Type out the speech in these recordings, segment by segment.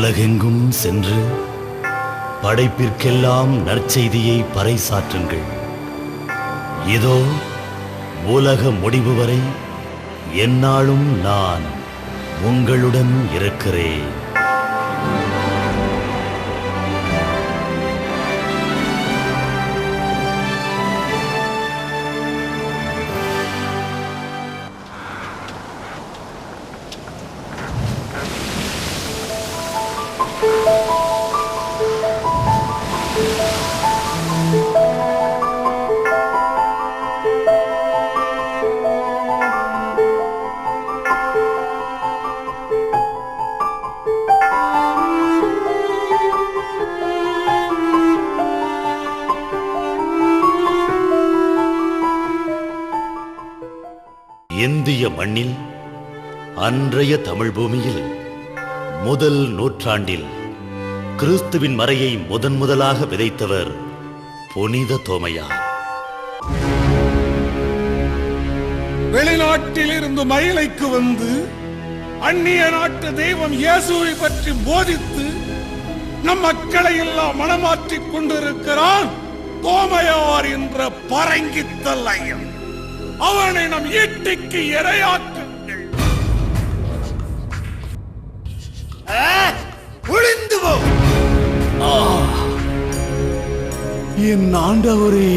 உலகெங்கும் சென்று படைப்பிற்கெல்லாம் நற்செய்தியை பறைசாற்றுங்கள். இதோ உலக முடிவு வரை எந்நாளும் நான் உங்களுடன் இருக்கிறேன். இந்திய மண்ணில் அன்றைய தமிழ் பூமியில் முதல் நூற்றாண்டில் கிறிஸ்துவின் மறையை முதலாக விதைத்தவர் புனித தோமையார். வெளிநாட்டில் இருந்து மயிலைக்கு வந்து அந்நிய நாட்டு தெய்வம் இயேசுவை பற்றி போதித்து நம் மக்களை எல்லாம் மனமாற்றிக் கொண்டிருக்கிறான் தோமையார் என்ற பரங்கித்தல்லையன். அவனை நம் ஈட்டிக்கு இரையாக்குங்கள். ஒளிந்து போ. என் ஆண்டவரே,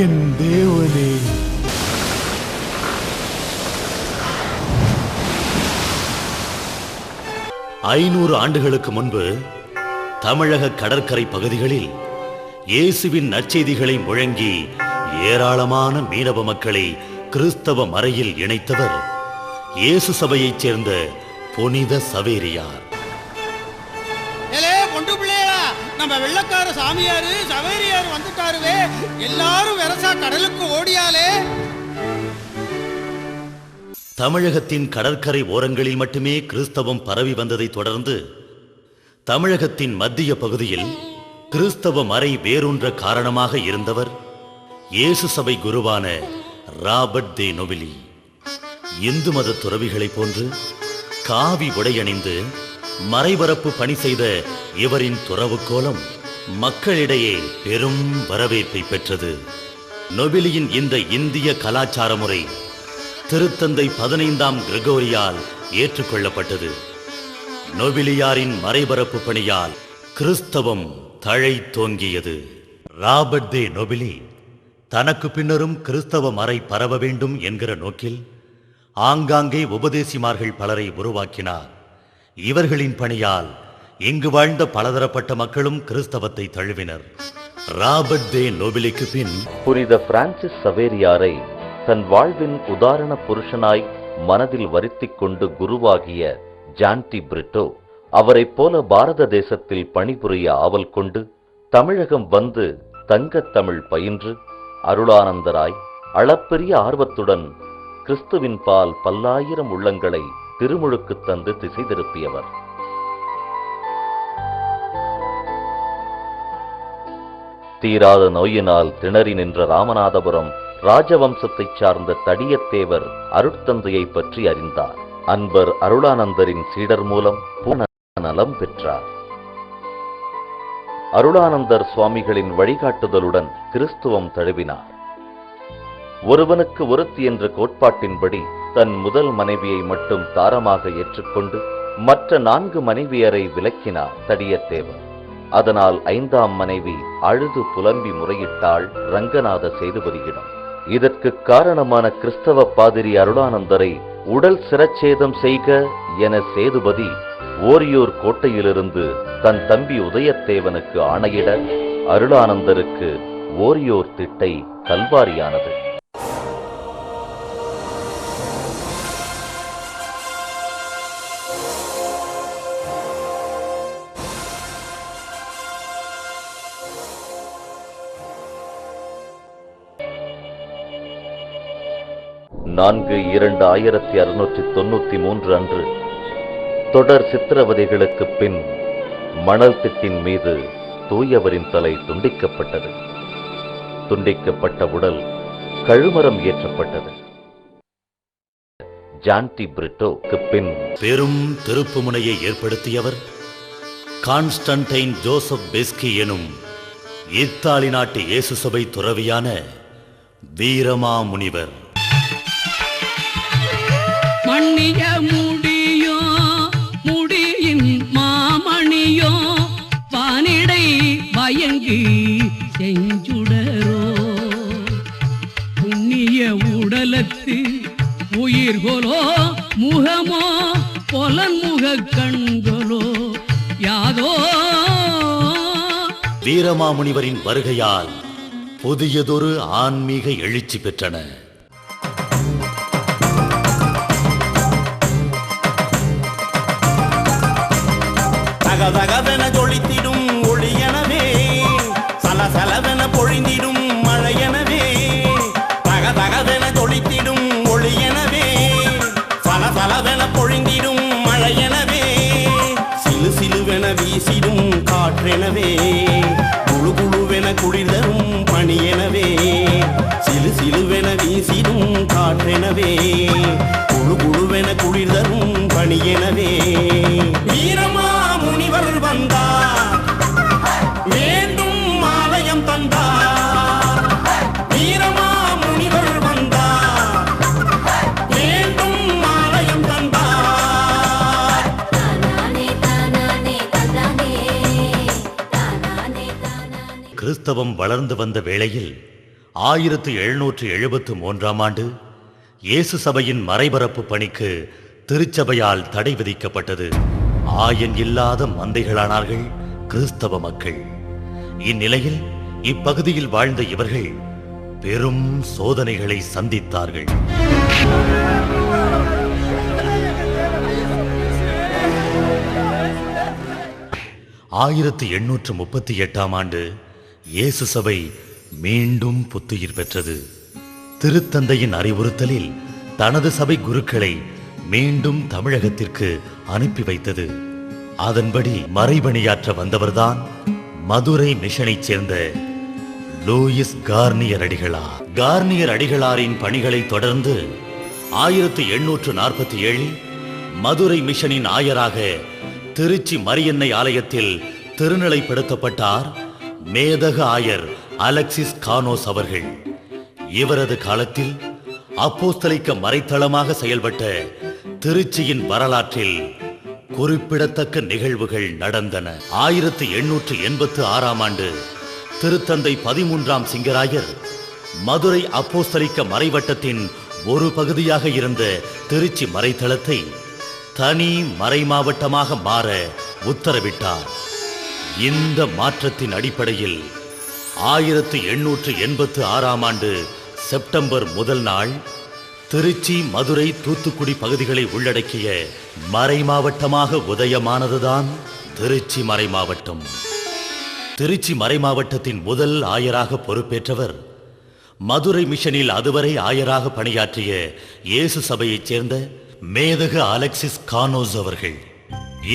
என் தேவனே, ஆண்டுகளுக்கு முன்பு தமிழக கடற்கரை பகுதிகளில் இயேசுவின் நற்செய்திகளை முழங்கி ஏராளமான மீனவ மக்களை கிறிஸ்தவ மறையில் இணைத்தவர் இயேசு சபையைச் சேர்ந்த புனித சவேரியார். நம்ம வெள்ளக்கார சாமியாரு சவேரியார் வந்துட்டாருவே, எல்லாரும் வெரசா கடலுக்கு ஓடியாலே. தமிழகத்தின் கடற்கரை ஓரங்களில் மட்டுமே கிறிஸ்தவம் பரவி வந்ததை தொடர்ந்து தமிழகத்தின் மத்திய பகுதியில் கிறிஸ்தவ மறை வேரூன்ற காரணமாக இருந்தவர் இயேசு சபை குருவான ராபர்ட் தே நொபிலி. இந்து மத துறவிகளைப் போன்று காவி உடையணிந்து மறைபரப்பு பணி செய்த இவரின் துறவு கோலம் மக்களிடையே பெரும் வரவேற்பை பெற்றது. நொபிலியின் இந்த இந்திய கலாச்சார முறை திருத்தந்தை 15ஆம் கிரகோரியால் ஏற்றுக்கொள்ளப்பட்டது. நொபிலியாரின் மறைபரப்பு பணியால் கிறிஸ்தவம் தழை தோங்கியது. ராபர்ட் தே நொபிலி தனக்கு பின்னரும் கிறிஸ்தவ மறை பரவ வேண்டும் என்கிற நோக்கில் ஆங்காங்கே உபதேசிமார்கள் பலரை உருவாக்கினார். இவர்களின் பணியால் இங்கு வாழ்ந்த பலதரப்பட்ட மக்களும் கிறிஸ்தவத்தை தழுவினர். ராபர்ட் தே நொபிலிக்கு பின் புனித பிரான்சிஸ் சவேரியாரை தன் வாழ்வின் உதாரண புருஷனாய் மனதில் வருத்திக் கொண்டு குருவாகிய ஜான்டி பிரிட்டோ அவரைப் போல பாரத தேசத்தில் பணிபுரிய ஆவல் கொண்டு தமிழகம் வந்து தங்கத் தமிழ் பயின்று அருளானந்தராய் அளப்பெரிய ஆர்வத்துடன் கிறிஸ்துவின் பால் பல்லாயிரம் உள்ளங்களை திருமுழுக்கு தந்து திசை திருப்பியவர். தீராத நோயினால் திணறி நின்ற ராமநாதபுரம் ராஜவம்சத்தைச் சார்ந்த தடியத்தேவர் அருட்தந்தையை பற்றி அறிந்தார். அன்பர் அருளானந்தரின் சீடர் மூலம் பூர்ண நலம் பெற்றார். அருளானந்தர் சுவாமிகளின் வழிகாட்டுதலுடன் கிறிஸ்துவம் தழுவினார். ஒருவனுக்கு ஒருத்தி என்ற கோட்பாட்டின்படி தன் முதல் மனைவியை மட்டும் தாரமாக ஏற்றுக்கொண்டு மற்ற 4 மனைவியரை விலக்கினார் தடியத்தேவர். அதனால் 5ஆம் மனைவி அழுது புலம்பி முறையிட்டாள் ரங்கநாத சேதுபதியிடம். இதற்கு காரணமான கிறிஸ்தவ பாதிரி அருளானந்தரை உடல் சிரச்சேதம் செய்க என சேதுபதி ஓரியூர் கோட்டையிலிருந்து தன் தம்பி உதயத்தேவனுக்கு ஆணையிட அருளானந்தருக்கு ஓரியூர் திட்டை கல்வாரியானது. நான்கு 2693 அன்று தொடர் சித்திரவதைகளுக்கு பின் மணல் திட்டின் மீது தூயவரின் தலை துண்டிக்கப்பட்டது. துண்டிக்கப்பட்ட உடல் கழுமரம் ஏற்றப்பட்டது. ஜான்டி பிரிட்டோக்கு பின் பெரும் திருப்புமுனையை ஏற்படுத்தியவர் கான்ஸ்டன்டைன் ஜோசப் பெஸ்கி எனும் இத்தாலி நாட்டு இயேசு சபை துறவியான வீரமாமுனிவர். மண்ணிய முடியோ முடியின் மாமணியோ வானிடை பயங்கி செஞ்சுடரோ புண்ணிய உடலத்து உயிர்கொலோ முகமோ பொலன்முக கண்களோ யாதோ. வீரமாமுனிவரின் வருகையால் புதியதொரு ஆன்மீக எழுச்சி பெற்றன. தகதகவென ஜொலித்திடும் ஒளியனவே, சலசலவென பொழிந்திடும் மழையனவே. தகதகவென ஜொலித்திடும் ஒளியனவே, சலசலவென பொழிந்திடும் மழையனவே. சிலு சிலுவென வீசிடும் காற்றெனவே, குழு குழுவென குளிர்தரும் பணியெனவே. சிலு சிலுவென வீசிடும் காற்றெனவே, குழு குழுவென குளிர்தரும் பணியெனவே. வீரமாமுனிவர் வந்தார், வேண்டும் ஆலயம் தந்தார். வீரமாமுனிவர் வந்தார், வேண்டும் ஆலயம் தந்தார். கிறிஸ்தவம் வளர்ந்து வந்த வேளையில் 1773ஆம் ஆண்டு இயேசு சபையின் மறைபரப்பு பணிக்கு திருச்சபையால் தடை விதிக்கப்பட்டது. ஆயன் இல்லாத மந்தைகளானார்கள் கிறிஸ்தவ மக்கள். இந்நிலையில் இப்பகுதியில் வாழ்ந்த இவர்கள் பெரும் சோதனைகளை சந்தித்தார்கள். 1838ஆம் ஆண்டு இயேசு சபை மீண்டும் புத்துயிர் பெற்றது. திருத்தந்தையின் அறிவுறுத்தலில் தனது சபை குருக்களை மீண்டும் தமிழகத்திற்கு அனுப்பி வைத்தது. அதன்படி மறைபணியாற்ற வந்தவர்தான் மதுரை மிஷனைச் சேர்ந்த லூயிஸ் கார்னியர் அடிகளார். கார்னியர் அடிகளாரின் பணிகளை தொடர்ந்து 1847 மதுரை மிஷனின் ஆயராக திருச்சி மரியன்னை ஆலயத்தில் திருநிலைப்படுத்தப்பட்டார் மேதக ஆயர் அலெக்சிஸ் கானோஸ் அவர்கள். இவரது காலத்தில் அப்போஸ்தலிக்க மறைத்தளமாக செயல்பட்ட திருச்சியின் வரலாற்றில் குறிப்பிடத்தக்க நிகழ்வுகள் நடந்தன. 1886ஆம் ஆண்டு திருத்தந்தை 13ஆம் சிங்கராயர் மதுரை அப்போஸ்தலிக்க மறைவட்டத்தின் ஒரு பகுதியாக இருந்த திருச்சி மறைத்தளத்தை தனி மறைமாவட்டமாக மாற உத்தரவிட்டார். இந்த மாற்றத்தின் அடிப்படையில் 1886ஆம் ஆண்டு செப்டம்பர் 1 நாள் திருச்சி, மதுரை, தூத்துக்குடி பகுதிகளை உள்ளடக்கிய மறைமாவட்டமாக உதயமானதுதான் திருச்சி மறைமாவட்டம். திருச்சி மறைமாவட்டத்தின் முதல் ஆயராக பொறுப்பேற்றவர் மதுரை மிஷனில் அதுவரை ஆயராக பணியாற்றிய இயேசு சபையைச் சேர்ந்த மேதகு அலெக்சிஸ் கானோஸ் அவர்கள்.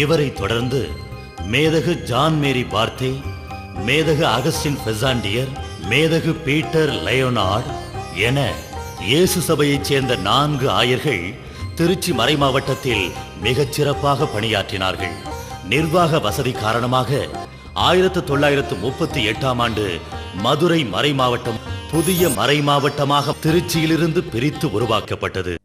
இவரை தொடர்ந்து மேதகு ஜான் மேரி பார்த்தே, மேதகு அகஸ்டின் பெசாண்டியர், மேதகு பீட்டர் லயோனார்ட் என இயேசு சபையைச் சேர்ந்த 4 ஆயர்கள் திருச்சி மறைமாவட்டத்தில் மிகச் சிறப்பாக பணியாற்றினார்கள். நிர்வாக வசதி காரணமாக 1938ஆம் ஆண்டு மதுரை மறைமாவட்டம் புதிய மறைமாவட்டமாக திருச்சியிலிருந்து பிரித்து உருவாக்கப்பட்டது.